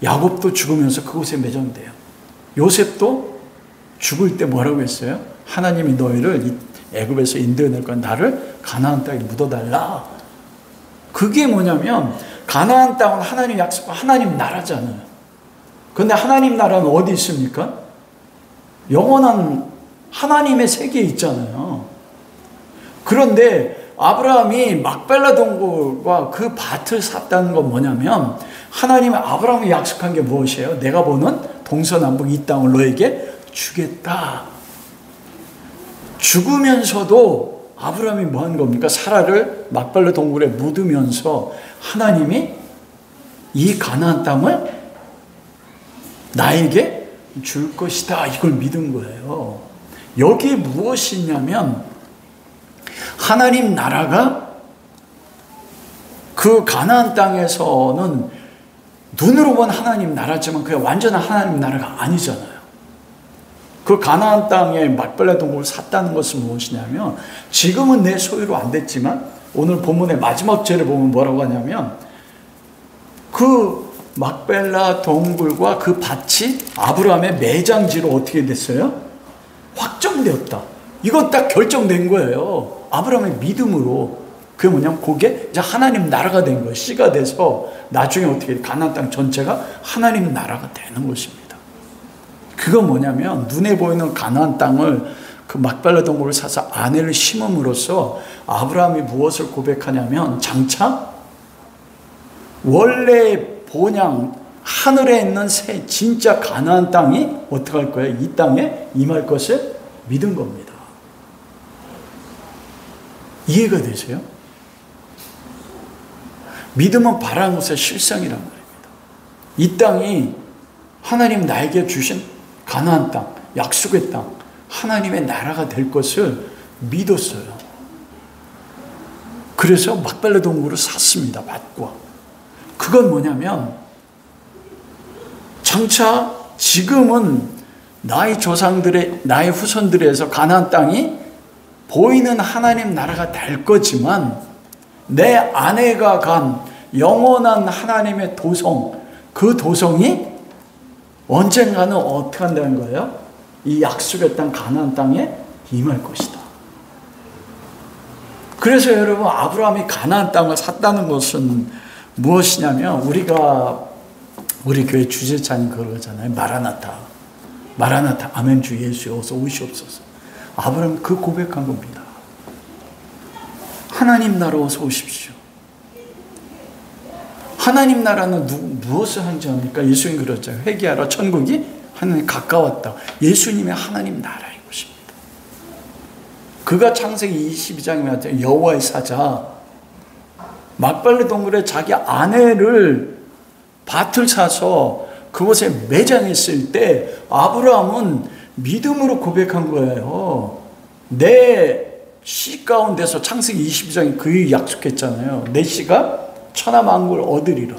야곱도 죽으면서 그곳에 매장돼요. 요셉도 죽을 때 뭐라고 했어요? 하나님이 너희를 애굽에서 인도해낼 거야. 나를 가나안 땅에 묻어달라. 그게 뭐냐면 가나안 땅은 하나님 약속과 하나님 나라잖아요. 그런데 하나님 나라는 어디 있습니까? 영원한 하나님의 세계에 있잖아요. 그런데 아브라함이 막벨라 동굴과 그 밭을 샀다는 건 뭐냐면 하나님이 아브라함이 약속한 게 무엇이에요? 내가 보는 동서남북 이 땅을 너에게 주겠다. 죽으면서도 아브라함이 뭐 한 겁니까? 사라를 막벨라 동굴에 묻으면서 하나님이 이 가나안 땅을 나에게 줄 것이다. 이걸 믿은 거예요. 여기에 무엇이 있냐면 하나님 나라가 그 가나안 땅에서는 눈으로 본 하나님 나라지만 그게 완전한 하나님 나라가 아니잖아요. 그 가나안 땅에 막벨라 동굴을 샀다는 것은 무엇이냐면 지금은 내 소유로 안 됐지만 오늘 본문의 마지막 절을 보면 뭐라고 하냐면 그 막벨라 동굴과 그 밭이 아브라함의 매장지로 어떻게 됐어요? 확정되었다. 이건 딱 결정된 거예요. 아브라함의 믿음으로. 그게 뭐냐면 그게 이제 하나님 나라가 된 거예요. 씨가 돼서 나중에 어떻게 가나안 땅 전체가 하나님 나라가 되는 것입니다. 그건 뭐냐면 눈에 보이는 가나안 땅을 그 막벨라 동굴을 사서 아내를 심음으로써 아브라함이 무엇을 고백하냐면 장차 원래 본향 하늘에 있는 새 진짜 가나안 땅이 어떻게 할 거예요? 이 땅에 임할 것을 믿은 겁니다. 이해가 되세요? 믿음은 바라는 것의 실상이란 말입니다. 이 땅이 하나님 나에게 주신 가나안 땅, 약속의 땅, 하나님의 나라가 될 것을 믿었어요. 그래서 막벨라 동굴을 샀습니다. 밭과. 그건 뭐냐면 장차 지금은 나의 조상들의 나의 후손들에서 가나안 땅이 보이는 하나님 나라가 될 거지만 내 아내가 간 영원한 하나님의 도성, 그 도성이 언젠가는 어떻게 한다는 거예요? 이 약속의 땅 가나안 땅에 임할 것이다. 그래서 여러분 아브라함이 가나안 땅을 샀다는 것은 무엇이냐면 우리 교회 주제찬이 그러잖아요. 마라나타 아멘 주 예수 어서 오시옵소서. 아브라함이 그 고백한 겁니다. 하나님 나라 어서 오십시오. 하나님 나라는 무엇을 한지합니까? 예수님 그러죠. 회개하라 천국이 하나님 가까웠다. 예수님의 하나님 나라인 것입니다. 그가 창세기 22장에 여호와의 사자 막벨라 동굴에 자기 아내를 밭을 사서 그곳에 매장했을 때 아브라함은 믿음으로 고백한 거예요. 내 씨 가운데서 창세기 22장에 그 약속했잖아요. 내 씨가 천하 만국을 얻으리라.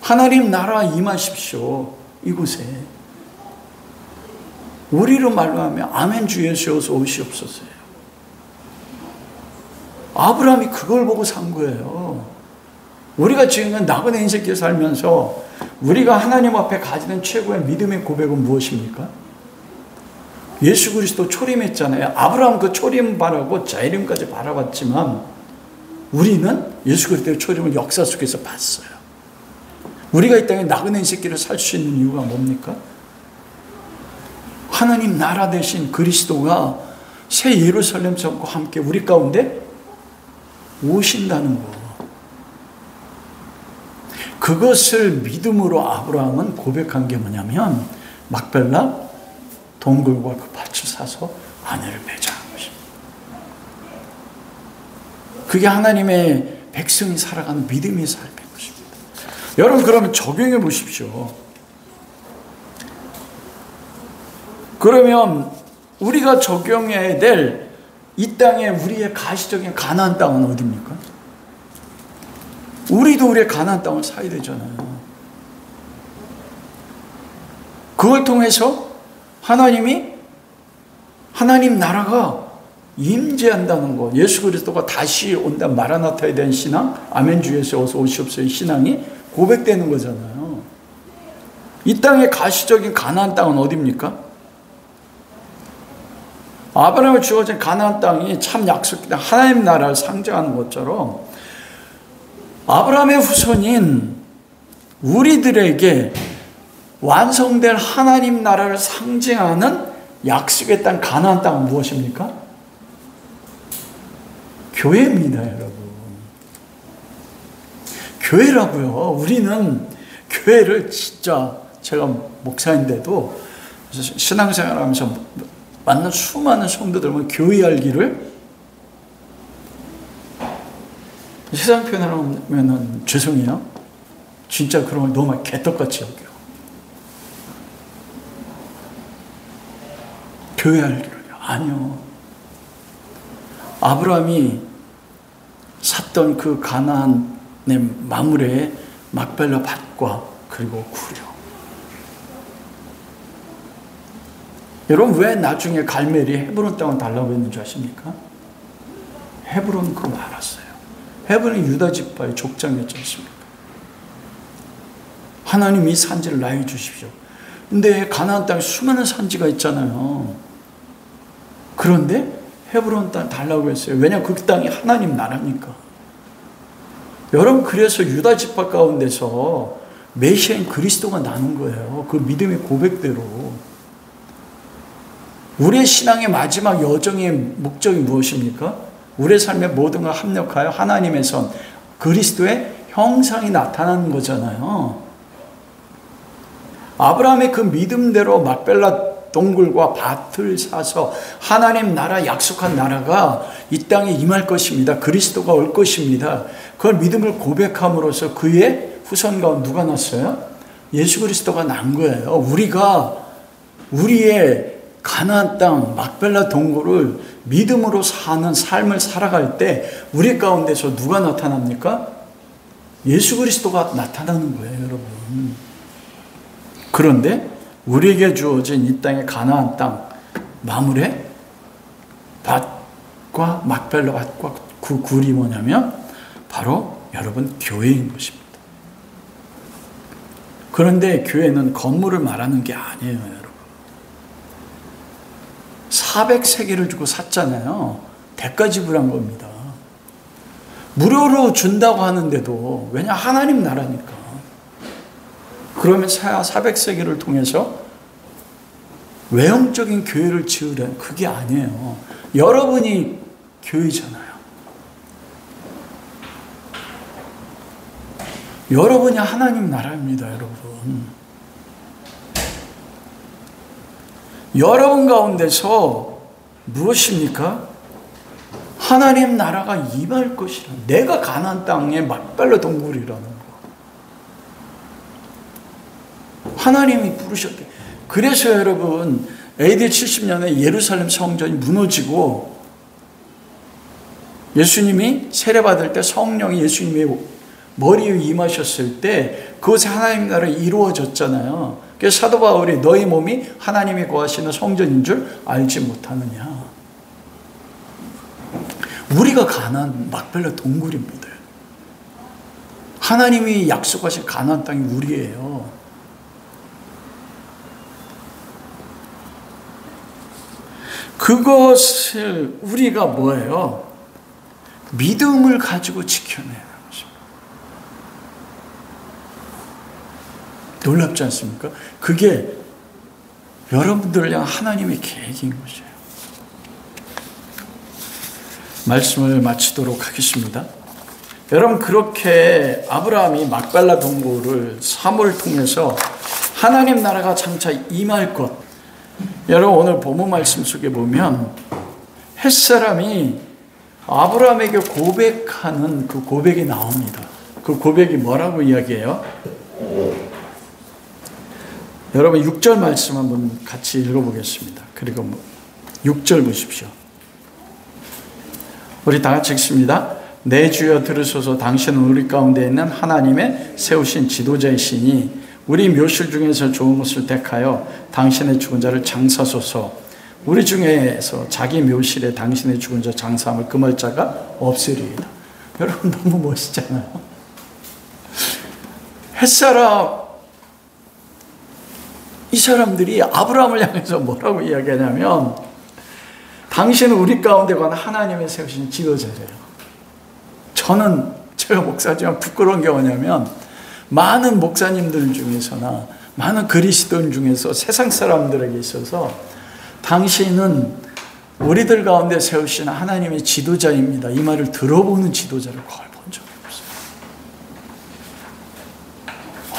하나님 나라 임하십시오. 이곳에. 우리로 말로하면 아멘 주 예수 어서 오시옵소서예요. 아브라함이 그걸 보고 산 거예요. 우리가 지금 나그네 인생길 살면서 우리가 하나님 앞에 가지는 최고의 믿음의 고백은 무엇입니까? 예수 그리스도 초림했잖아요. 아브라함 그 초림 바라고 재림까지 바라봤지만 우리는 예수 그리스도의 초림을 역사 속에서 봤어요. 우리가 이 땅에 나그네 인생길을 살 수 있는 이유가 뭡니까? 하나님 나라 대신 그리스도가 새 예루살렘 성과 함께 우리 가운데 오신다는 거. 그것을 믿음으로 아브라함은 고백한 게 뭐냐면 막벨라 동굴과 그 밭을 사서 아내를 매장한 것입니다. 그게 하나님의 백성이 살아가는 믿음의 삶인 것입니다. 여러분 그러면 적용해 보십시오. 그러면 우리가 적용해야 될 이 땅에 우리의 가시적인 가나안 땅은 어디입니까? 우리도 우리의 가나안 땅을 사야 되잖아요. 그걸 통해서 하나님 나라가 임재한다는 것, 예수 그리스도가 다시 온다 마라나타에 대한 신앙, 아멘 주 예수 어서 오시옵소서의 신앙이 고백되는 거잖아요. 이 땅의 가시적인 가나안 땅은 어디입니까? 아브라함에 주어진 가나안 땅이 참 약속이다. 하나님 나라를 상징하는 것처럼 아브라함의 후손인 우리들에게 완성될 하나님 나라를 상징하는 약속의 땅 가나안 땅은 무엇입니까? 교회입니다, 여러분. 교회라고요. 우리는 교회를 진짜, 제가 목사인데도 신앙생활하면서 만난 수많은 성도들 보면 교회 알기를, 세상 표현하면 죄송해요, 진짜 그런 걸 너무 개떡같이 여겨요. 교회 알기를요? 아니요. 아브라함이 샀던 그 가나안의 마물에 막벨라 밭과 그리고 구려. 여러분, 왜 나중에 갈멜이 헤브론 땅을 달라고 했는지 아십니까? 헤브론 그거 알았어요. 헤브론이 유다 지파의 족장이었지 않습니까? 하나님 이 산지를 나에게 주십시오. 근데 가나안 땅에 수많은 산지가 있잖아요. 그런데 헤브론 땅 달라고 했어요. 왜냐하면 그 땅이 하나님 나라니까. 여러분, 그래서 유다 지파 가운데서 메시아인 그리스도가 나는 거예요. 그 믿음의 고백대로. 우리의 신앙의 마지막 여정의 목적이 무엇입니까? 우리의 삶의 모든 걸 합력하여 하나님의 선, 그리스도의 형상이 나타나는 거잖아요. 아브라함의 그 믿음대로 막벨라 동굴과 밭을 사서 하나님 나라, 약속한 나라가 이 땅에 임할 것입니다. 그리스도가 올 것입니다. 그걸 믿음을 고백함으로써 그의 후손 가운데 누가 났어요? 예수 그리스도가 난 거예요. 우리가 우리의 가나안 땅 막벨라 동굴을 믿음으로 사는 삶을 살아갈 때 우리 가운데서 누가 나타납니까? 예수 그리스도가 나타나는 거예요, 여러분. 그런데 우리에게 주어진 이 땅의 가나안 땅 마물의 밭과 막벨라 밭과 그 굴이 뭐냐면 바로 여러분 교회인 것입니다. 그런데 교회는 건물을 말하는 게 아니에요, 여러분. 400세겔을 주고 샀잖아요. 대가 지불한 겁니다. 무료로 준다고 하는데도, 왜냐 하나님 나라니까. 그러면 400세겔을 통해서 외형적인 교회를 지으려는, 그게 아니에요. 여러분이 교회잖아요. 여러분이 하나님 나라입니다, 여러분. 여러분 가운데서 무엇입니까? 하나님 나라가 임할 것이라. 내가 가나안 땅의 막벨라 동굴이라는 거. 하나님이 부르셨대. 그래서 여러분, AD 70년에 예루살렘 성전이 무너지고 예수님이 세례받을 때 성령이 예수님의 머리에 임하셨을 때 그것이 하나님 나라가 이루어졌잖아요. 그래서 사도 바울이 너희 몸이 하나님이 거하시는 성전인 줄 알지 못하느냐. 우리가 가나안 막벨라 동굴입니다. 하나님이 약속하신 가나안 땅이 우리예요. 그것을 우리가 뭐예요? 믿음을 가지고 지켜내는 것입니다. 놀랍지 않습니까? 그게 여러분들을 향한 하나님의 계획인 것이에요. 말씀을 마치도록 하겠습니다. 여러분, 그렇게 아브라함이 막벨라 동굴을 사물을 통해서 하나님 나라가 장차 임할 것, 여러분 오늘 본문 말씀 속에 보면 햇사람이 아브라함에게 고백하는 그 고백이 나옵니다. 그 고백이 뭐라고 이야기해요? 여러분 6절 말씀 한번 같이 읽어보겠습니다. 그리고 6절 보십시오. 우리 다 같이 읽습니다. 내 주여 들으소서. 당신은 우리 가운데 있는 하나님의 세우신 지도자이시니 우리 묘실 중에서 좋은 것을 택하여 당신의 죽은 자를 장사소서. 우리 중에서 자기 묘실에 당신의 죽은 자 장사함을 금할 자가 없으리이다. 여러분 너무 멋있잖아요. 햇사람, 이 사람들이 아브라함을 향해서 뭐라고 이야기하냐면 당신은 우리 가운데 관한 하나님의 세우신 지도자래요. 저는 제가 목사지만 부끄러운 게 뭐냐면 많은 목사님들 중에서나 많은 그리스도인 중에서 세상 사람들에게 있어서 당신은 우리들 가운데 세우신 하나님의 지도자입니다, 이 말을 들어보는 지도자를 거의 본 적이 없어요.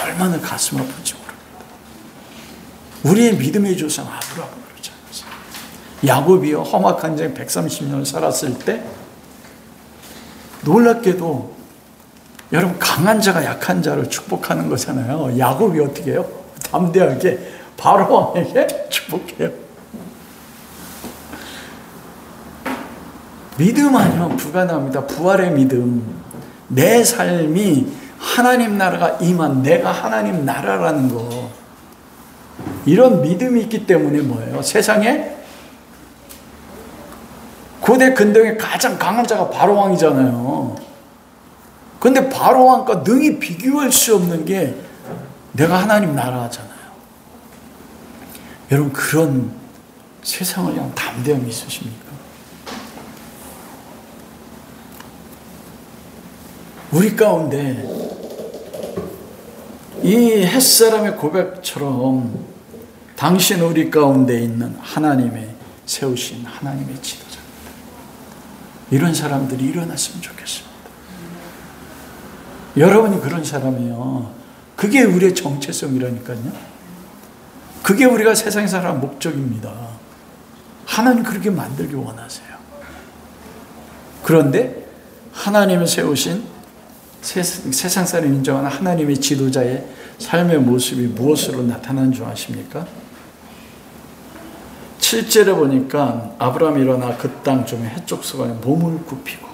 얼마나 가슴 아픈지 모릅니다. 우리의 믿음의 조상 아브라함 그렇지 않았어요? 야곱이요, 험악한 생 130년을 살았을 때 놀랍게도 여러분, 강한 자가 약한 자를 축복하는 거잖아요. 야곱이 어떻게 해요? 담대하게 바로왕에게 축복해요. 믿음 아니면 불가능합니다. 부활의 믿음. 내 삶이 하나님 나라가 임한, 내가 하나님 나라라는 거, 이런 믿음이 있기 때문에 뭐예요? 세상에 고대 근동의 가장 강한 자가 바로왕이잖아요. 근데 바로왕과 능히 비교할 수 없는 게 내가 하나님 나라잖아요. 여러분, 그런 세상을 향한 담대함이 있으십니까? 우리 가운데 이 햇사람의 고백처럼 당신 우리 가운데 있는 하나님의 세우신 하나님의 지도자입니다. 이런 사람들이 일어났으면 좋겠습니다. 여러분이 그런 사람이에요. 그게 우리의 정체성이라니까요. 그게 우리가 세상에 살아가는 목적입니다. 하나님 그렇게 만들기 원하세요. 그런데 하나님을 세우신 세상 사람이 인정하는 하나님의 지도자의 삶의 모습이 무엇으로 나타난 줄 아십니까? 7절에 보니까 아브라함이 일어나 그 땅 중에 해쪽 수간에 몸을 굽히고,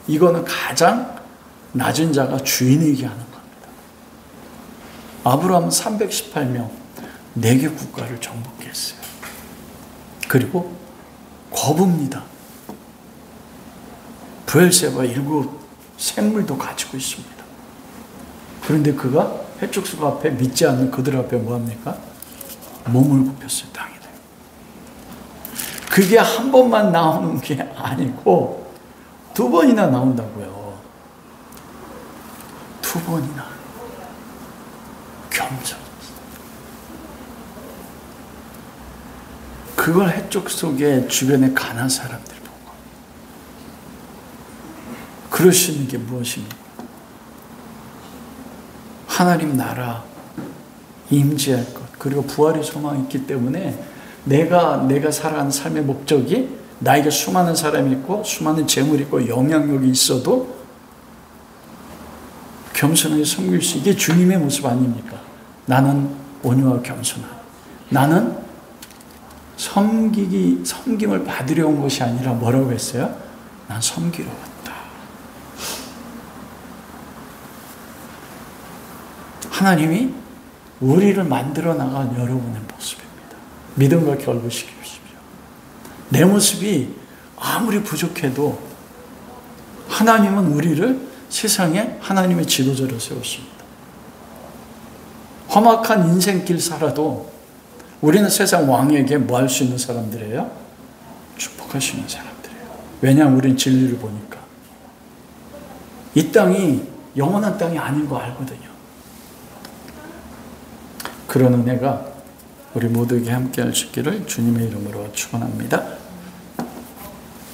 이거는 가장 낮은 자가 주인에게 하는 겁니다. 아브라함은 318명 4개 국가를 정복했어요. 그리고 거부입니다. 브엘세바 7 샘물도 가지고 있습니다. 그런데 그가 해족수가 앞에 믿지 않는 그들 앞에 뭐합니까? 몸을 굽혔어요. 땅에. 그게 한 번만 나오는 게 아니고 2번이나 나온다고요. 2번이나. 겸손. 그걸 해쪽 속에 주변에 가난한 사람들이 보고, 그럴 수 있는 게 무엇입니까? 하나님 나라 임재할 것, 그리고 부활의 소망이 있기 때문에 내가 살아가는 삶의 목적이, 나에게 수많은 사람이 있고 수많은 재물이 있고 영향력이 있어도 겸손하게 섬길 수, 이게 주님의 모습 아닙니까? 나는 온유와 겸손한, 나는 섬김을 받으려 온 것이 아니라 뭐라고 했어요? 난 섬기러 왔다. 하나님이 우리를 만들어 나간 여러분의 모습입니다. 믿음과 결부시키십시오. 내 모습이 아무리 부족해도 하나님은 우리를 세상에 하나님의 지도자로 세우십니다. 험악한 인생길 살아도 우리는 세상 왕에게 뭐 할 수 있는 사람들이에요? 축복할 수 있는 사람들이에요. 왜냐하면 우리는 진리를 보니까. 이 땅이 영원한 땅이 아닌 거 알거든요. 그런 은혜가 우리 모두에게 함께 할 수 있기를 주님의 이름으로 축원합니다.